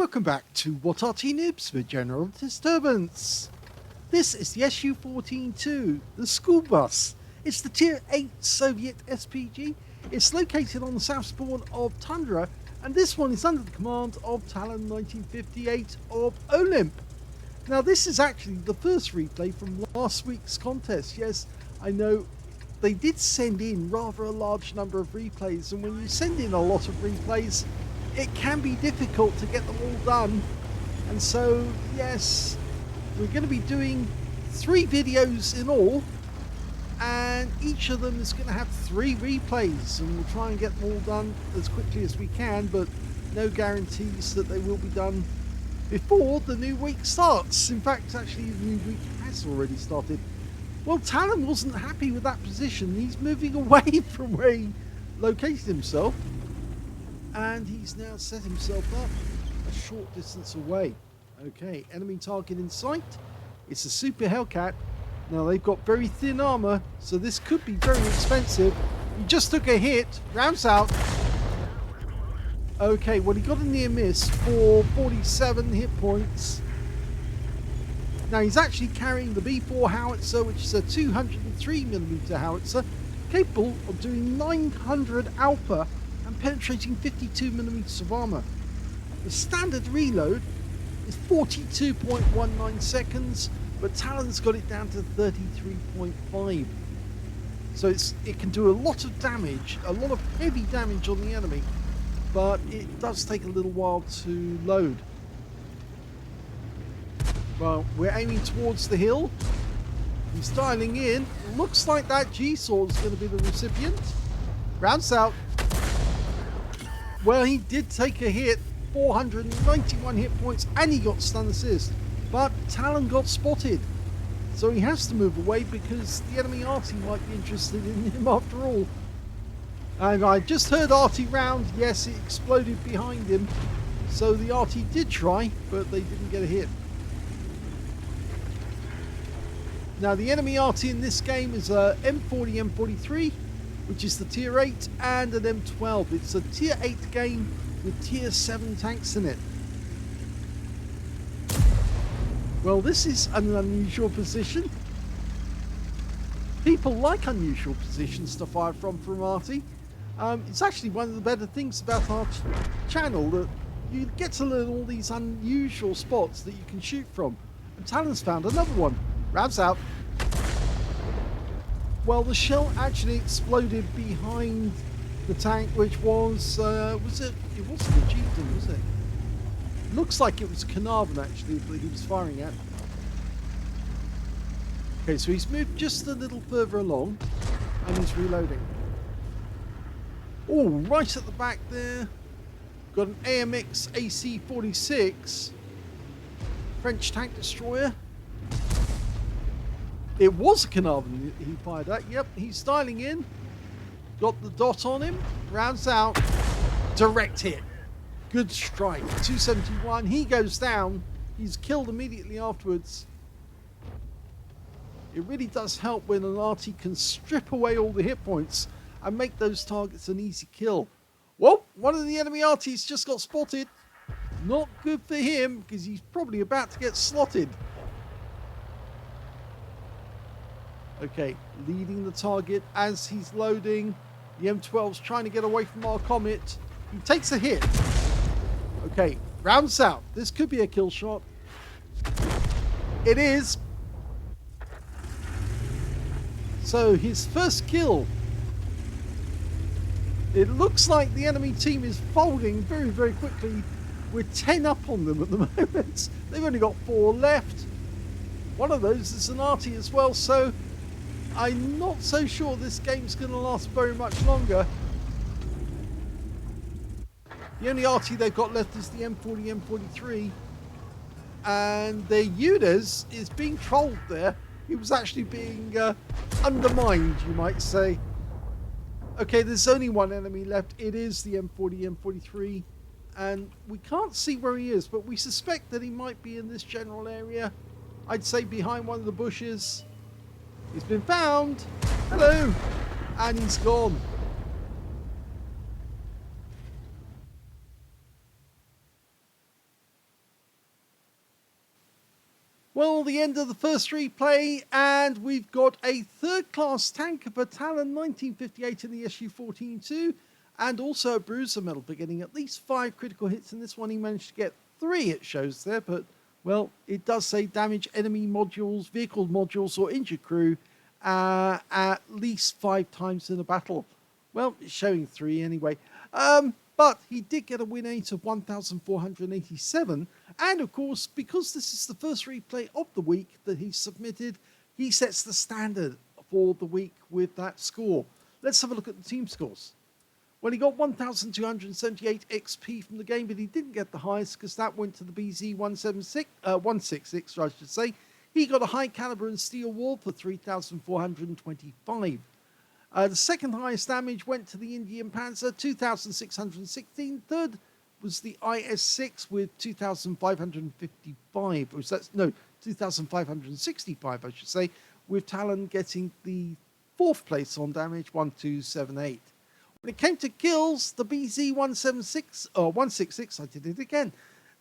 Welcome back to What Arty Noobs for General Disturbance. This is the SU-14-2, the school bus. It's the Tier 8 Soviet SPG. It's located on the south spawn of Tundra, and this one is under the command of talon1958 of OLIMP. Now this is actually the first replay from last week's contest. Yes, I know they did send in rather a large number of replays, and when you send in a lot of replays, it can be difficult to get them all done. And so, yes, we're going to be doing 3 videos in all, and each of them is going to have 3 replays, and we'll try and get them all done as quickly as we can, but no guarantees that they will be done before the new week starts. In fact, actually the new week has already started. Well, Talon wasn't happy with that position. He's moving away from where he located himself, and he's now set himself up a short distance away. Okay, enemy target in sight. It's a Super Hellcat. Now they've got very thin armor, so this could be very expensive. He just took a hit. Rounds out. Okay, well, he got a near miss for 47 hit points. Now he's actually carrying the B4 howitzer, which is a 203mm howitzer, capable of doing 900 alpha and penetrating 52mm of armor. The standard reload is 42.19 seconds, but Talon's got it down to 33.5. So it can do a lot of damage, a lot of heavy damage on the enemy, but it does take a little while to load. Well, we're aiming towards the hill. He's dialing in. Looks like that G-sword is going to be the recipient. Rounds out. Well, he did take a hit, 491 hit points, and he got stun assist. But Talon got spotted, so he has to move away because the enemy Arty might be interested in him after all. And I just heard Arty round. Yes, it exploded behind him, so the Arty did try, but they didn't get a hit. Now the enemy Arty in this game is a M40 M43, which is the Tier 8, and an M12. It's a Tier 8 game with Tier 7 tanks in it. Well, this is an unusual position. People like unusual positions to fire from Arty. It's actually one of the better things about our channel, that you get to learn all these unusual spots that you can shoot from. And Talon's found another one. Ravs out. Well, the shell actually exploded behind the tank, which was it? It wasn't a Chieftain, was it? Looks like it was Carnarvon actually that he was firing at. Okay, so he's moved just a little further along, and he's reloading. Oh, right at the back there, got an AMX AC-46 French tank destroyer. It was a Carnarvon he fired at. Yep, he's styling in. Got the dot on him. Rounds out. Direct hit. Good strike. 271. He goes down. He's killed immediately afterwards. It really does help when an Arty can strip away all the hit points and make those targets an easy kill. Well, one of the enemy Artys just got spotted. Not good for him, because he's probably about to get slotted. Okay, leading the target as he's loading. The M12's trying to get away from our Comet. He takes a hit. Okay, rounds out. This could be a kill shot. It is. So his first kill. It looks like the enemy team is folding very, very quickly. We're 10 up on them at the moment. They've only got 4 left. One of those is an Arty as well, so I'm not so sure this game's going to last very much longer. The only Arty they've got left is the M40, M43. And their UDAS is being trolled there. He was actually being undermined, you might say. Okay, there's only one enemy left. It is the M40, M43. And we can't see where he is, but we suspect that he might be in this general area. I'd say behind one of the bushes. He's been found. Hello. And he's gone. General, the end of the first replay, and we've got a third-class tank of a talon1958 in the SU-14-2, and also a bruiser medal for getting at least 5 critical hits. In this one, he managed to get 3, it shows there, but, well, it does say damage enemy modules, vehicle modules, or injured crew at least 5 times in a battle. Well, it's showing 3 anyway. But he did get a win rate of 1,487. And of course, because this is the first replay of the week that he submitted, he sets the standard for the week with that score. Let's have a look at the team scores. Well, he got 1,278 XP from the game, but he didn't get the highest because that went to the BZ166, I should say. He got a high caliber and steel wall for 3,425. The second highest damage went to the Indian Panzer, 2,616. Third was the IS-6 with 2,555. Was that, no, 2,565, I should say, with Talon getting the 4th place on damage, 1,278. When it came to kills, the BZ176, or 166, I did it again,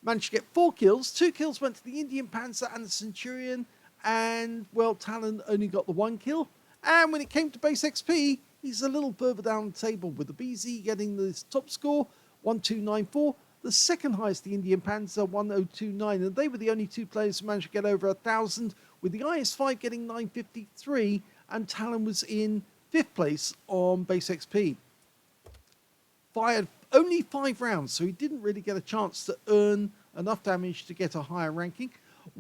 managed to get 4 kills. 2 kills went to the Indian Panzer and the Centurion, and, well, Talon only got the 1 kill. And when it came to base XP, he's a little further down the table, with the BZ getting the top score, 1294. The second highest, the Indian Panzer, 1029. And they were the only 2 players who managed to get over 1,000, with the IS-5 getting 953. And Talon was in 5th place on base XP. Fired only 5 rounds, so he didn't really get a chance to earn enough damage to get a higher ranking.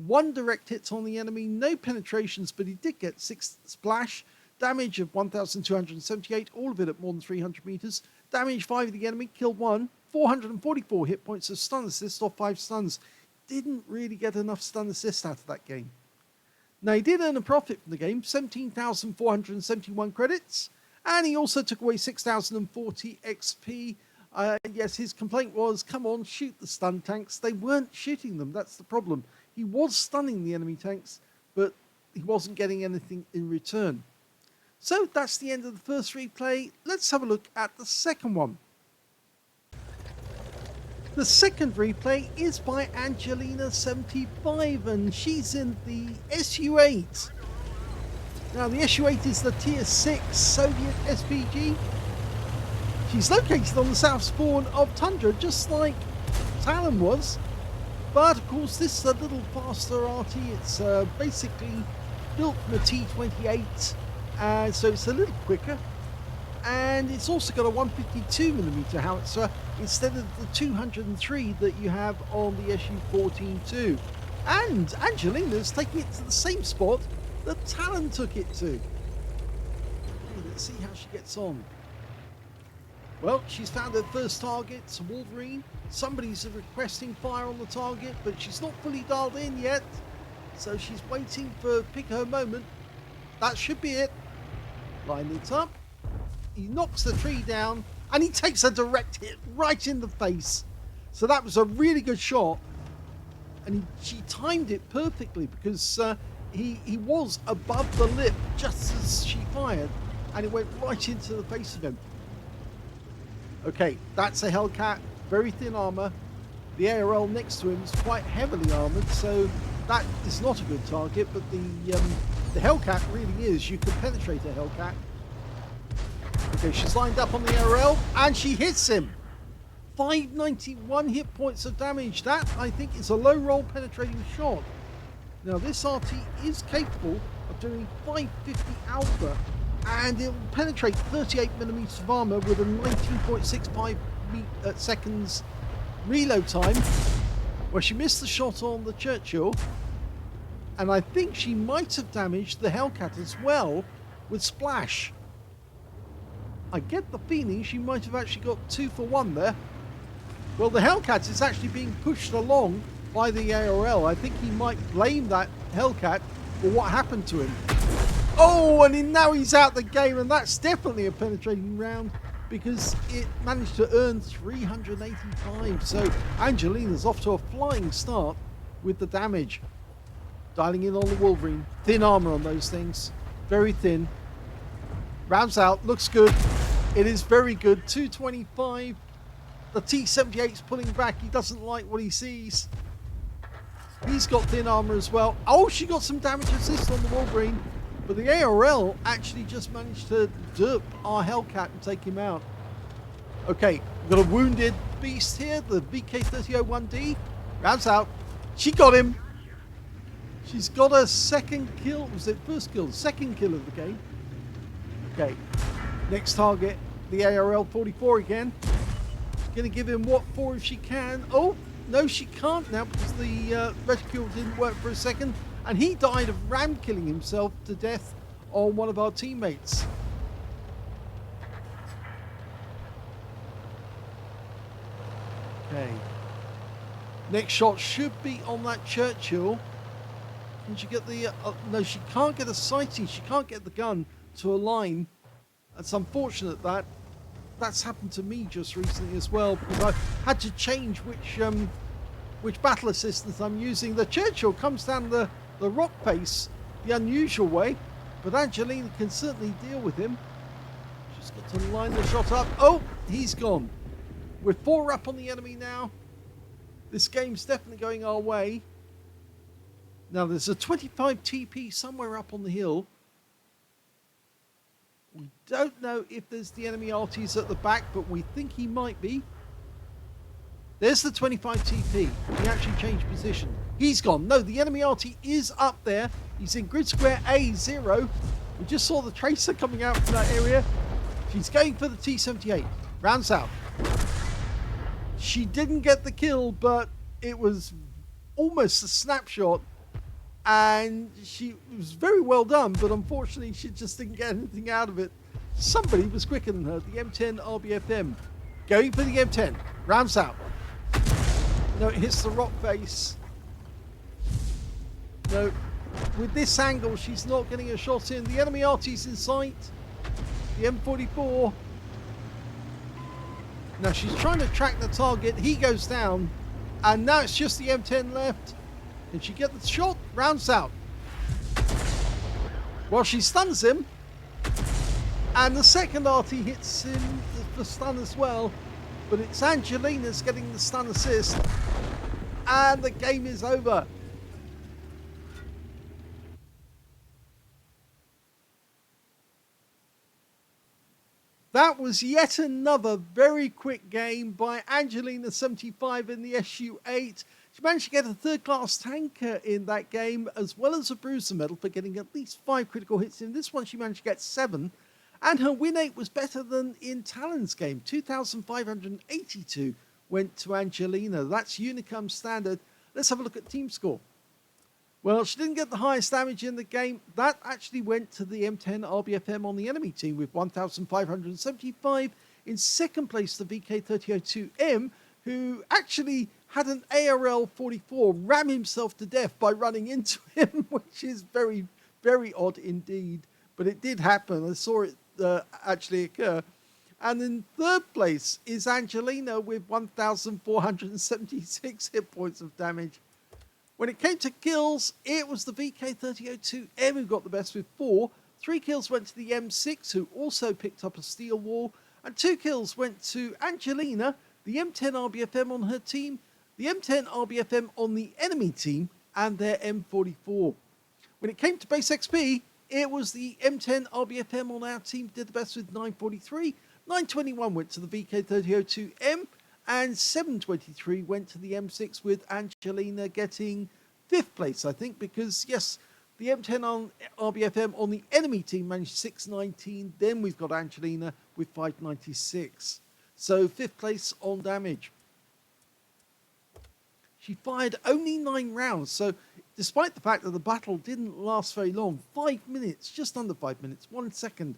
1 direct hit on the enemy, no penetrations, but he did get 6 splash, damage of 1,278, all of it at more than 300 meters, damage 5 of the enemy, killed 1, 444 hit points of stun assist or 5 stuns. Didn't really get enough stun assist out of that game. Now, he did earn a profit from the game, 17,471 credits, and he also took away 6,040 XP. Yes, his complaint was, come on, shoot the stun tanks. They weren't shooting them, that's the problem. He was stunning the enemy tanks, but he wasn't getting anything in return. So that's the end of the first replay. Let's have a look at the second one. The second replay is by Angelina75, and she's in the SU-8. Now, the SU-8 is the Tier 6 Soviet SPG. She's located on the south spawn of Tundra, just like Talon was. But, of course, this is a little faster Arty. It's basically built from a T28, so it's a little quicker. And it's also got a 152mm howitzer instead of the 203 that you have on the SU-14-2. And Angelina's taking it to the same spot that Talon took it to. Okay, let's see how she gets on. Well, she's found her first target, it's a Wolverine. Somebody's requesting fire on the target, but she's not fully dialed in yet. So she's waiting for pick her moment. That should be it. Line it up. He knocks the tree down, and he takes a direct hit right in the face. So that was a really good shot. And she timed it perfectly because he was above the lip just as she fired, and it went right into the face of him. Okay, that's a Hellcat, very thin armor. The ARL next to him is quite heavily armored, so that is not a good target, but the Hellcat really is. You can penetrate a Hellcat. Okay, she's lined up on the ARL, and she hits him. 591 hit points of damage. That, I think, is a low roll penetrating shot. Now, this RT is capable of doing 550 alpha, and it will penetrate 38mm of armor with a 19.65 seconds reload time. Well, she missed the shot on the Churchill, and I think she might have damaged the Hellcat as well with splash. I get the feeling she might have actually got 2 for 1 there. Well, the Hellcat is actually being pushed along by the ARL. I think he might blame that Hellcat for what happened to him. Oh, and now he's out the game, and that's definitely a penetrating round because it managed to earn 385. So Angelina's off to a flying start with the damage. Dialing in on the Wolverine. Thin armor on those things. Very thin. Rounds out. Looks good. It is very good. 225. The T-78's pulling back. He doesn't like what he sees. He's got thin armor as well. Oh, she got some damage assist on the Wolverine, but the ARL actually just managed to derp our Hellcat and take him out. Okay, we've got a wounded beast here, the VK3001D. Rounds out. She got him. She's got a second kill. Was it first kill? Second kill of the game. Okay, next target, the ARL-44 again. She's going to give him what for if she can. Oh, no, she can't now because the reticule didn't work for a second. And he died of ram killing himself to death on one of our teammates. Okay. Next shot should be on that Churchill. Can she get the... no, she can't get a sighting. She can't get the gun to align. It's unfortunate that that's happened to me just recently as well, because I had to change which battle assistance I'm using. The Churchill comes down the rock face the unusual way, but Angelina can certainly deal with him. She's got to line the shot up. Oh, he's gone. We're 4 up on the enemy now. This game's definitely going our way. Now there's a 25 TP somewhere up on the hill. We don't know if there's the enemy Artys at the back, but we think he might be. There's the 25 TP. He actually changed position. He's gone. No, the enemy Arty is up there. He's in grid square A0. We just saw the tracer coming out from that area. She's going for the T-78. Rounds out. She didn't get the kill, but it was almost a snapshot. And it was very well done, but unfortunately she just didn't get anything out of it. Somebody was quicker than her. The M10 RBFM. Going for the M10. Rounds out. No, it hits the rock face. No, with this angle, she's not getting a shot in. The enemy Arty's in sight. The M44. Now she's trying to track the target. He goes down. And now it's just the M10 left. Can she get the shot? Rounds out. Well, she stuns him. And the second Arty hits him for stun as well. But it's Angelina's getting the stun assist. And the game is over. That was yet another very quick game by Angelina75 in the SU-8. She managed to get a third-class tanker in that game, as well as a bruiser medal for getting at least 5 critical hits. In this one, she managed to get 7. And her win rate was better than in Talon's game. 2,582 went to Angelina. That's Unicum standard. Let's have a look at team score. Well, she didn't get the highest damage in the game. That actually went to the M10 RBFM on the enemy team with 1,575. In second place, the VK3002M, who actually had an ARL-44 ram himself to death by running into him, which is very, very odd indeed. But it did happen. I saw it actually occur. And in third place is Angelina with 1,476 hit points of damage. When it came to kills, it was the VK3002M who got the best with 4. 3 kills went to the M6, who also picked up a steel wall. And 2 kills went to Angelina, the M10 RBFM on her team, the M10 RBFM on the enemy team, and their M44. When it came to base XP, it was the M10 RBFM on our team did the best with 943. 921 went to the VK3002M. And 723 went to the M6 with Angelina getting 5th place, I think, because, yes, the M10 on RBFM on the enemy team managed 619. Then we've got Angelina with 596. So 5th place on damage. She fired only 9 rounds. So despite the fact that the battle didn't last very long, 5 minutes, just under 5 minutes, 1 second.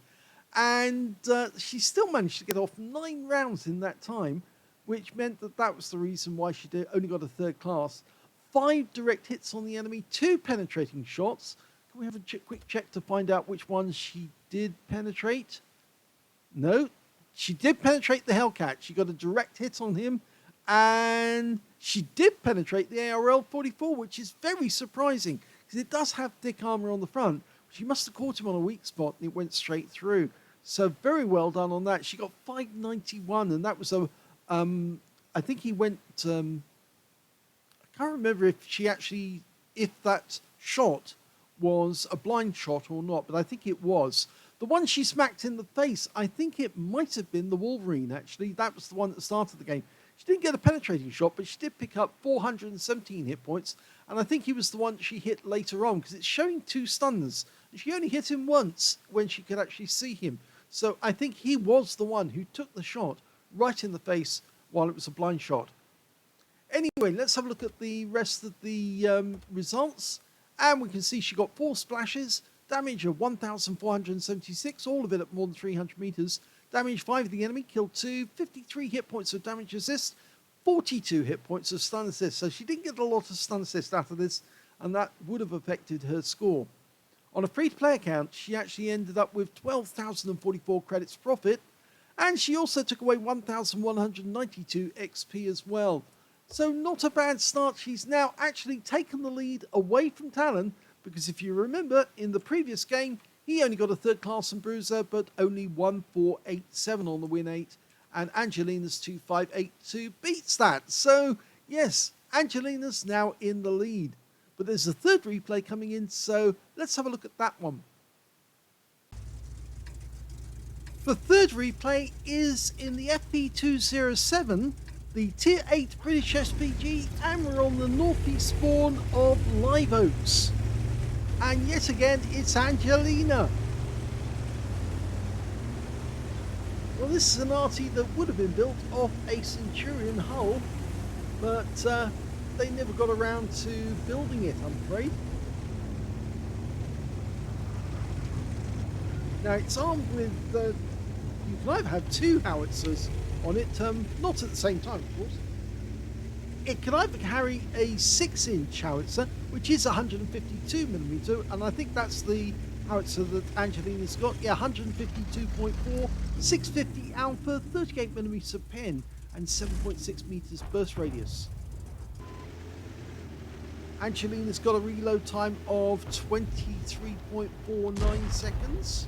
And she still managed to get off 9 rounds in that time, which meant that that was the reason why she only got a 3rd class. 5 direct hits on the enemy, 2 penetrating shots. Can we have a quick check to find out which ones she did penetrate? No, she did penetrate the Hellcat. She got a direct hit on him, and she did penetrate the ARL-44, which is very surprising, because it does have thick armor on the front. She must have caught him on a weak spot, and it went straight through. So very well done on that. She got 591, and that was a... I think he went, I can't remember if that shot was a blind shot or not, but I think it was. The one she smacked in the face, I think it might have been the Wolverine, actually. That was the one that started the game. She didn't get a penetrating shot, but she did pick up 417 hit points, and I think he was the one she hit later on, because it's showing 2 stunners. She only hit him once when she could actually see him. So I think he was the one who took the shot right in the face while it was a blind shot. Anyway, let's have a look at the rest of the results. And we can see she got 4 splashes, damage of 1,476, all of it at more than 300 meters. Damage 5 of the enemy, killed 2, 53 hit points of damage assist, 42 hit points of stun assist. So she didn't get a lot of stun assist out of this, and that would have affected her score. On a free-to-play account, she actually ended up with 12,044 credits profit, and she also took away 1,192 XP as well. So not a bad start. She's now actually taken the lead away from Talon, because if you remember, in the previous game, he only got a 3rd class and bruiser, but only 1487 on the win 8, and angelina7582 beats that. So yes, Angelina's now in the lead. But there's a 3rd replay coming in, so let's have a look at that one. The 3rd replay is in the FV207, the Tier 8 British SPG, and we're on the northeast spawn of Live Oaks. And yet again, it's Angelina. Well, this is an Arty that would have been built off a Centurion hull, but they never got around to building it, I'm afraid. Now it's armed with, you can either have 2 howitzers on it, not at the same time of course. It can either carry a 6-inch howitzer, which is 152mm, and I think that's the howitzer that Angelina's got. Yeah, 152.4, 650 alpha, 38mm pen, and 7.6 meters burst radius. Angelina's got a reload time of 23.49 seconds.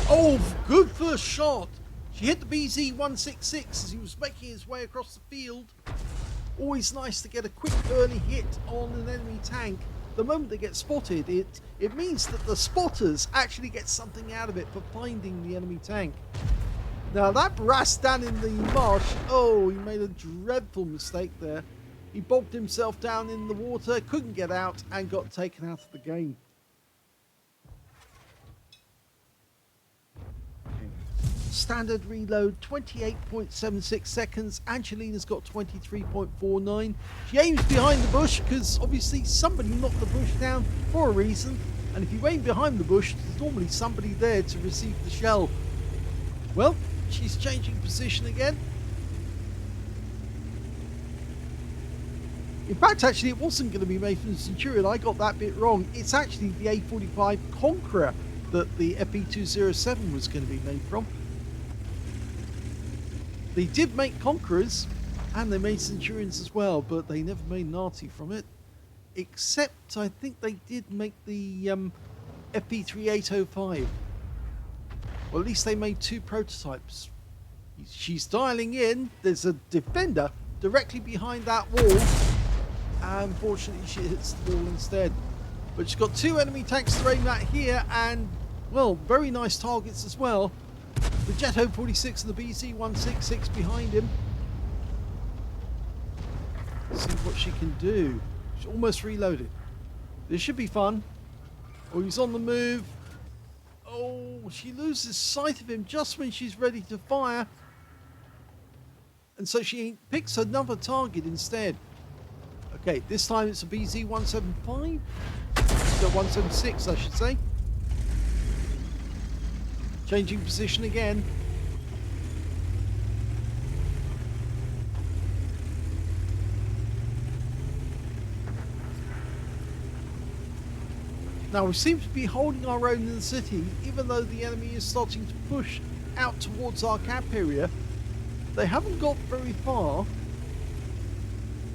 Oh, good first shot. She hit the BZ-166 as he was making his way across the field. Always nice to get a quick early hit on an enemy tank. The moment they get spotted, it means that the spotters actually get something out of it for finding the enemy tank. Now that brass down in the marsh, oh, he made a dreadful mistake there. He bogged himself down in the water, couldn't get out, and got taken out of the game. Standard reload, 28.76 seconds. Angelina's got 23.49. She aims behind the bush because obviously somebody knocked the bush down for a reason. And if you aim behind the bush, there's normally somebody there to receive the shell. Well, she's changing position again. In fact, actually, it wasn't going to be made from the Centurion. I got that bit wrong. It's actually the A45 Conqueror that the FV207 was going to be made from. They did make Conquerors, and they made Centurions as well, but they never made an Arty from it. Except, I think they did make the FV3805. Well, at least they made 2 prototypes. She's dialing in. There's a defender directly behind that wall. Unfortunately, she hits the wall instead. But she's got 2 enemy tanks to aim at here, and, well, very nice targets as well. The Jet 46 and the BZ-166 behind him. Let's see what she can do. She's almost reloaded. This should be fun. Oh, he's on the move. Oh, she loses sight of him just when she's ready to fire. And so she picks another target instead. Okay, this time it's a BZ-175. So 176, I should say. Changing position again. Now we seem to be holding our own in the city, even though the enemy is starting to push out towards our camp area. They haven't got very far.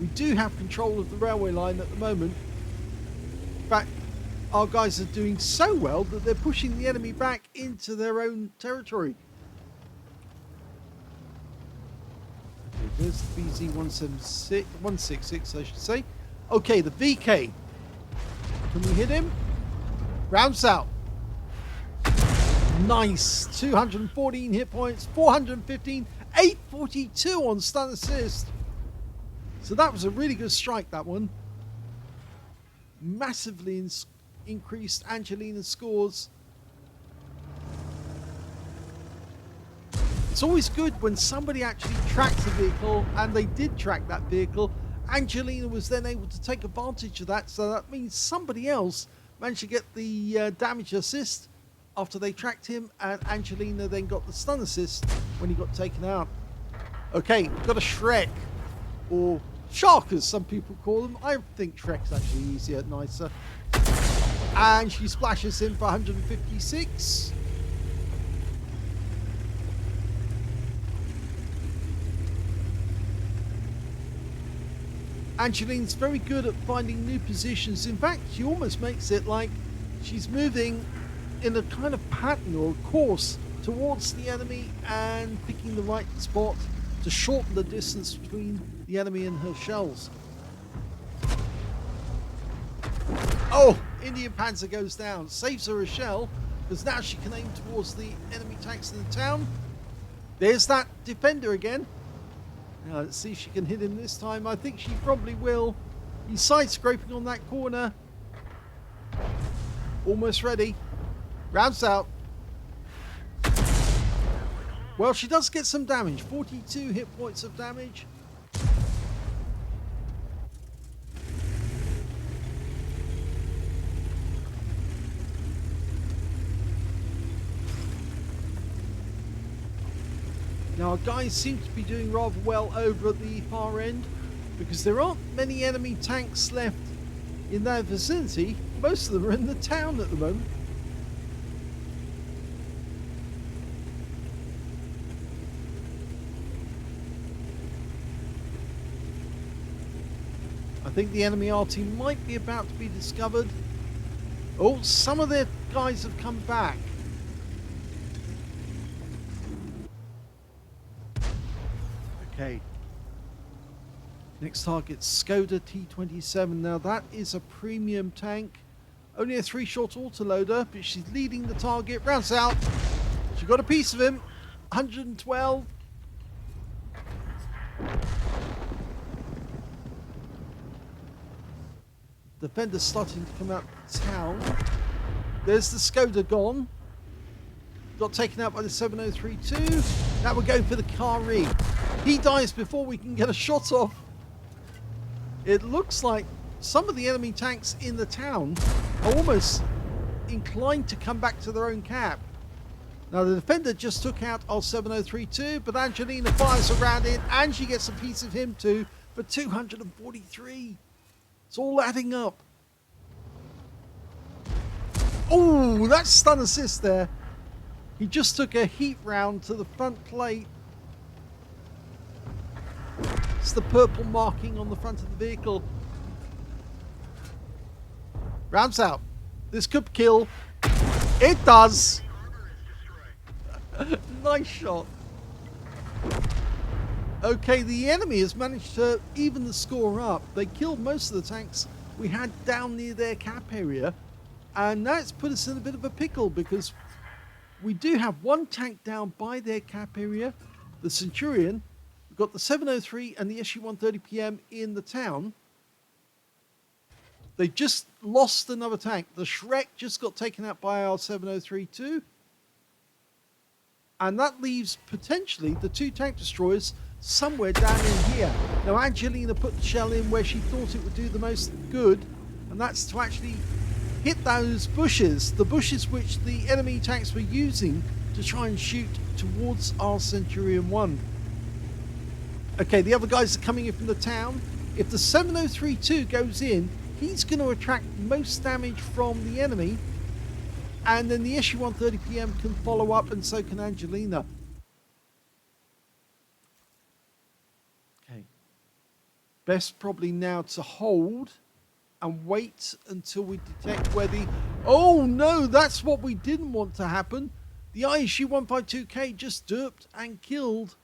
We do have control of the railway line at the moment. In fact, our guys are doing so well that they're pushing the enemy back into their own territory. Okay, There's the BZ-166, I should say. Okay, the VK. Can we hit him? Rounds out. Nice. 214 hit points, 415, 842 on stun assist. So that was a really good strike, that one. Massively increased Angelina's scores. It's always good when somebody actually tracks a vehicle, and they did track that vehicle. Angelina was then able to take advantage of that, so that means somebody else managed to get the damage assist after they tracked him, and Angelina then got the stun assist when he got taken out. Okay, we've got a Shrek, or Shark as some people call them. I think Shrek's actually easier, nicer. And she splashes him for 156. Angelina's very good at finding new positions. In fact, she almost makes it like she's moving in a kind of pattern or course towards the enemy and picking the right spot to shorten the distance between the enemy and her shells. Oh, Indian Panzer goes down, saves her a shell, because now she can aim towards the enemy tanks in the town. There's that defender again. Now let's see if she can hit him this time. I think she probably will. He's side scraping on that corner. Almost ready. Rounds out. Well, she does get some damage. 42 hit points of damage. Now, our guys seem to be doing rather well over at the far end, because there aren't many enemy tanks left in that vicinity. Most of them are in the town at the moment. I think the enemy Arty might be about to be discovered. Oh, some of their guys have come back. Okay. Next target, Skoda T27. Now that is a premium tank. Only a 3-shot autoloader, but she's leading the target. Rounds out. She got a piece of him. 112. Defender's starting to come out of town. There's the Skoda gone. Got taken out by the 7032. Now we're going for the Kari. He dies before we can get a shot off. It looks like some of the enemy tanks in the town are almost inclined to come back to their own cap. Now the defender just took out our 7032, but Angelina fires around it and she gets a piece of him too for 243. It's all adding up. Oh, that's stun assist there. He just took a heat round to the front plate. It's the purple marking on the front of the vehicle. Rounds out. This could kill. It does. Nice shot. Okay, the enemy has managed to even the score up. They killed most of the tanks we had down near their cap area. And now it's put us in a bit of a pickle, because we do have one tank down by their cap area, the Centurion. We've got the 703 and the SU-130PM in the town. They just lost another tank. The Shrek just got taken out by our 703 too. And that leaves potentially the 2 tank destroyers somewhere down in here. Now Angelina put the shell in where she thought it would do the most good, and that's to actually hit those bushes, the bushes which the enemy tanks were using to try and shoot towards our Centurion 1. Okay, the other guys are coming in from the town. If the 7032 goes in, he's going to attract most damage from the enemy, and then the SU-130PM can follow up, and so can Angelina. Okay. Best probably now to hold and wait until we detect where the... Oh no, that's what we didn't want to happen. The ISU-152K just derped and killed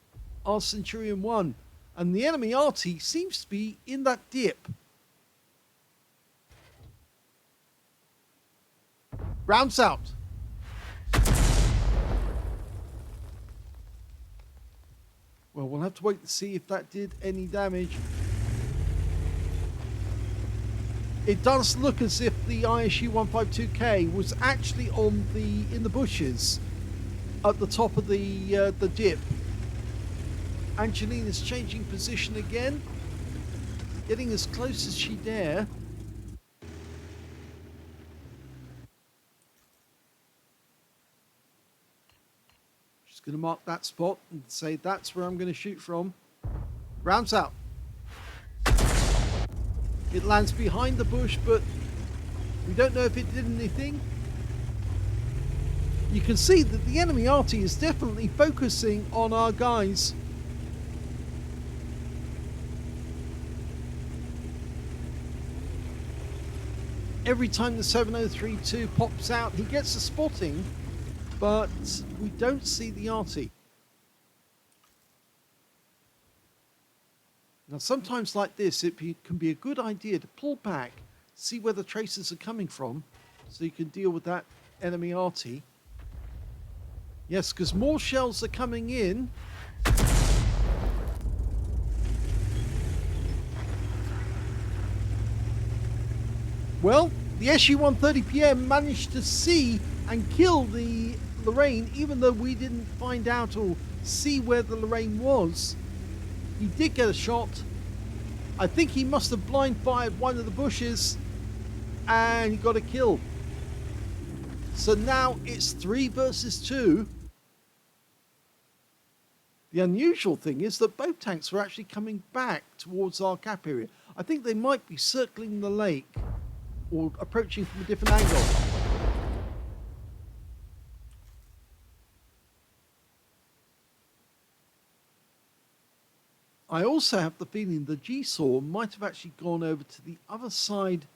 our Centurion 1. And the enemy Arty seems to be in that dip. Rounds out. Well, we'll have to wait to see if that did any damage. It does look as if the SU-152K was actually in the bushes at the top of the dip. Angelina's changing position again, getting as close as she dare. She's going to mark that spot and say that's where I'm going to shoot from. Rounds out. It lands behind the bush, but we don't know if it did anything. You can see that the enemy Arty is definitely focusing on our guys. Every time the 7032 pops out, he gets a spotting, but we don't see the Arty. Now, sometimes like this, can be a good idea to pull back, see where the tracers are coming from, so you can deal with that enemy Arty. Yes, because more shells are coming in. Well, the SU-130PM managed to see and kill the Lorraine, even though we didn't find out or see where the Lorraine was. He did get a shot. I think he must have blind fired one of the bushes and he got a kill. So now it's 3 versus 2. The unusual thing is that both tanks were actually coming back towards our cap area. I think they might be circling the lake or approaching from a different angle. I also have the feeling the G-Saw might have actually gone over to the other side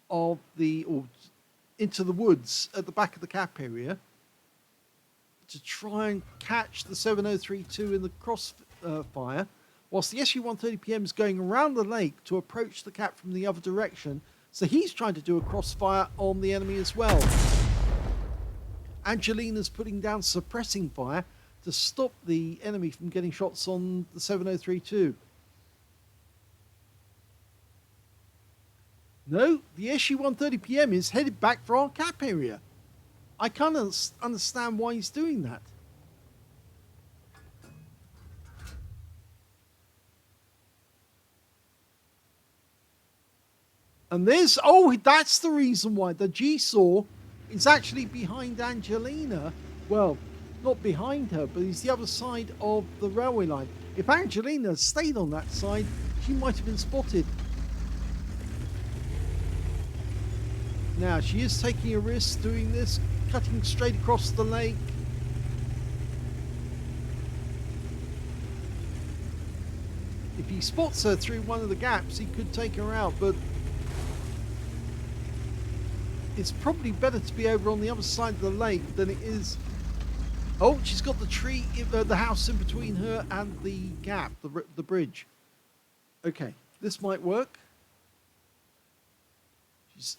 of or into the woods at the back of the cap area to try and catch the 7032 in the crossfire, whilst the SU-130PM is going around the lake to approach the cap from the other direction. So he's trying to do a crossfire on the enemy as well. Angelina's putting down suppressing fire to stop the enemy from getting shots on the 7032. No, the SU-130PM is headed back for our cap area. I can't understand why he's doing that. And there's, oh, that's the reason why the G-Saw is actually behind Angelina. Well, not behind her, but he's the other side of the railway line. If Angelina stayed on that side, she might have been spotted. Now, she is taking a risk doing this, cutting straight across the lake. If he spots her through one of the gaps, he could take her out, but it's probably better to be over on the other side of the lake than it is. Oh, she's got the tree, the house in between her and the gap, the bridge. Okay, this might work. She's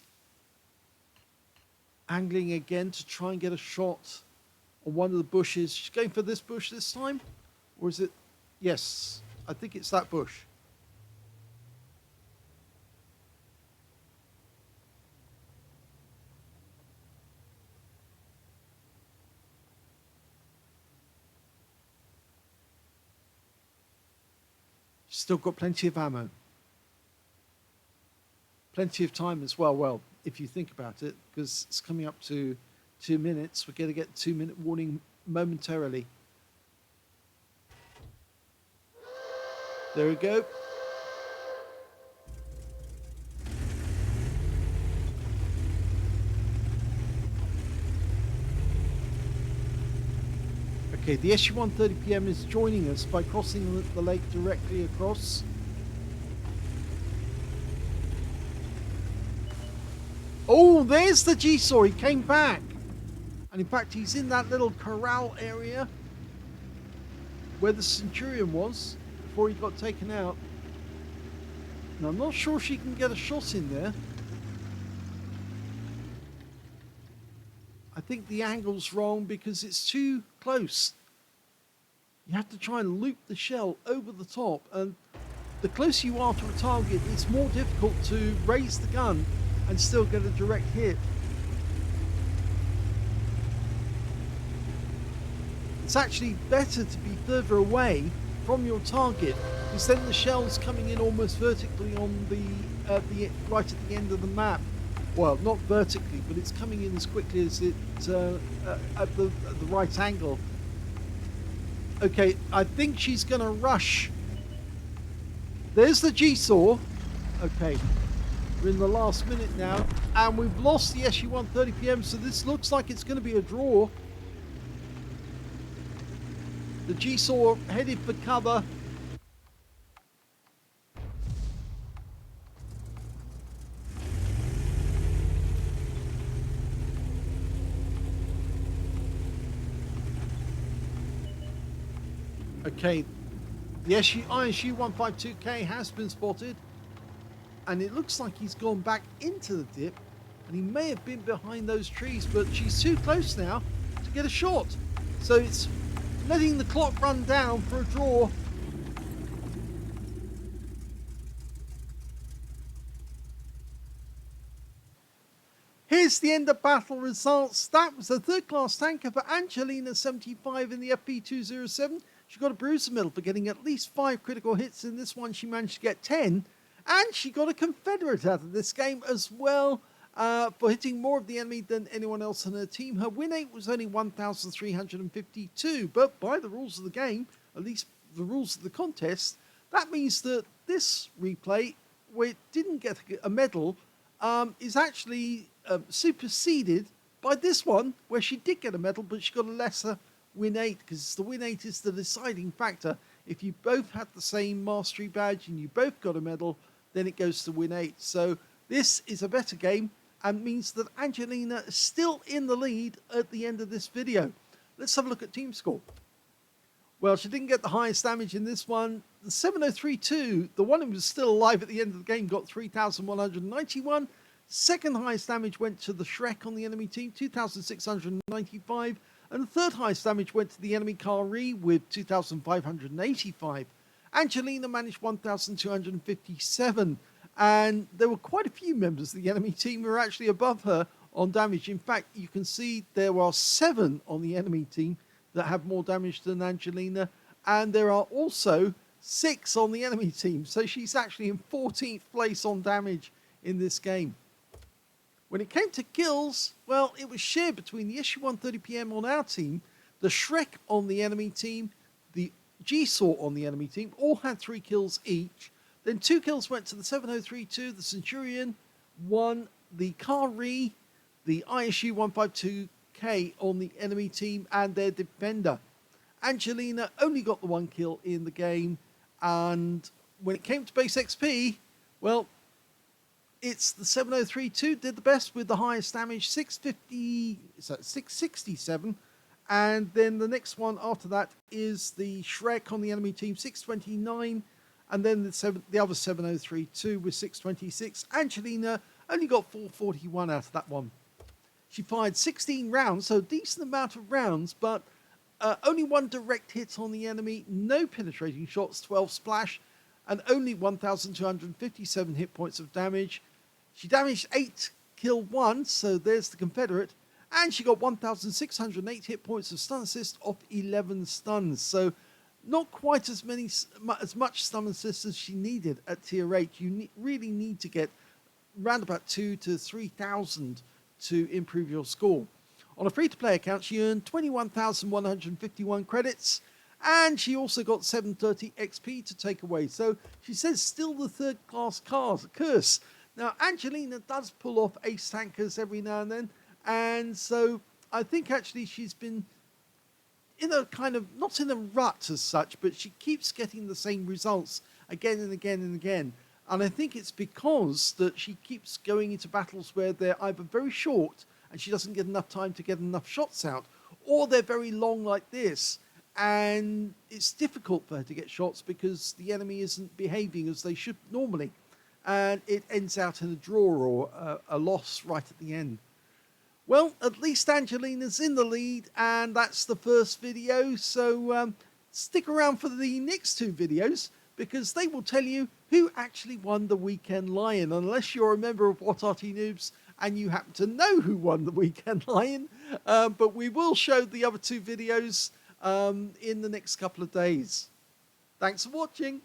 angling again to try and get a shot on one of the bushes. She's going for this bush this time? Or is it? Yes, I think it's that bush. Still got plenty of ammo. Plenty of time as well. Well, if you think about it, because it's coming up to 2 minutes, we're going to get a 2-minute warning momentarily. There we go. Okay, the SU-130PM is joining us by crossing the lake directly across. Oh, there's the G-Saw. He came back. And in fact, he's in that little corral area where the Centurion was. before he got taken out. And I'm not sure she can get a shot in there. I think the angle's wrong because it's too close. You have to try and loop the shell over the top, and the closer you are to a target, it's more difficult to raise the gun and still get a direct hit. It's actually better to be further away from your target, because then the shell's coming in almost vertically on the right at the end of the map. Well, not vertically, but it's coming in as quickly as it at the right angle. Okay, I think she's going to rush. There's the G-Saw. Okay, we're in the last minute now, and we've lost the SU-130PM, so this looks like it's going to be a draw. The G-Saw headed for cover. Okay, the SU-152K has been spotted, and it looks like he's gone back into the dip, and he may have been behind those trees, but she's too close now to get a shot. So it's letting the clock run down for a draw. Here's the end of battle results. That was the third class tanker for Angelina75 in the FV207. She got a bruiser medal for getting at least 5 critical hits. In this one, she managed to get 10. And she got a Confederate out of this game as well for hitting more of the enemy than anyone else on her team. Her win rate was only 1,352. But by the rules of the game, at least the rules of the contest, that means that this replay, where it didn't get a medal, is actually superseded by this one, where she did get a medal, but she got a lesser win 8, because the win 8 is the deciding factor. If you both had the same mastery badge and you both got a medal, then it goes to win 8. So this is a better game and means that Angelina is still in the lead at the end of this video. Let's have a look at team score. Well, she didn't get the highest damage in this one. The 7032, the one who was still alive at the end of the game, got 3,191. Second highest damage went to the Shrek on the enemy team, 2,695. And the third highest damage went to the enemy Arty with 2,585. Angelina managed 1,257. And there were quite a few members of the enemy team who were actually above her on damage. In fact, you can see there are 7 on the enemy team that have more damage than Angelina. And there are also 6 on the enemy team. So she's actually in 14th place on damage in this game. When it came to kills, well, it was shared between the SU-130PM on our team, the Shrek on the enemy team, the G-Saw on the enemy team, all had 3 kills each. Then 2 kills went to the 7032, the Centurion, 1, the Arty, the ISU-152K on the enemy team, and their defender. Angelina only got the 1 kill in the game, and when it came to base XP, well, it's the 7032 did the best with the highest damage, 667. And then the next one after that is the Shrek on the enemy team, 629. And then the other 7032 with 626. Angelina only got 441 out of that one. She fired 16 rounds, so a decent amount of rounds, but only 1 direct hit on the enemy, no penetrating shots, 12 splash, and only 1,257 hit points of damage. She damaged 8, killed 1, so there's the Confederate, and she got 1,608 hit points of stun assist off 11 stuns. So not quite as much stun assist as she needed at tier 8. You really need to get around about 2,000 to 3,000 to improve your score. On a free-to-play account, she earned 21,151 credits, and she also got 730 XP to take away. So she says still the third-class curse. Now, Angelina does pull off ace tankers every now and then, and so I think actually she's been in a kind of, not in a rut as such, but she keeps getting the same results again and again and again. And I think it's because that she keeps going into battles where they're either very short and she doesn't get enough time to get enough shots out, or they're very long like this, and it's difficult for her to get shots because the enemy isn't behaving as they should normally, and it ends out in a draw or a loss right at the end. Well, at least Angelina's in the lead, and that's the first video, so stick around for the next two videos, because they will tell you who actually won the Weekend Lion, unless you're a member of What Arty Noobs and you happen to know who won the Weekend Lion. But we will show the other two videos in the next couple of days. Thanks for watching.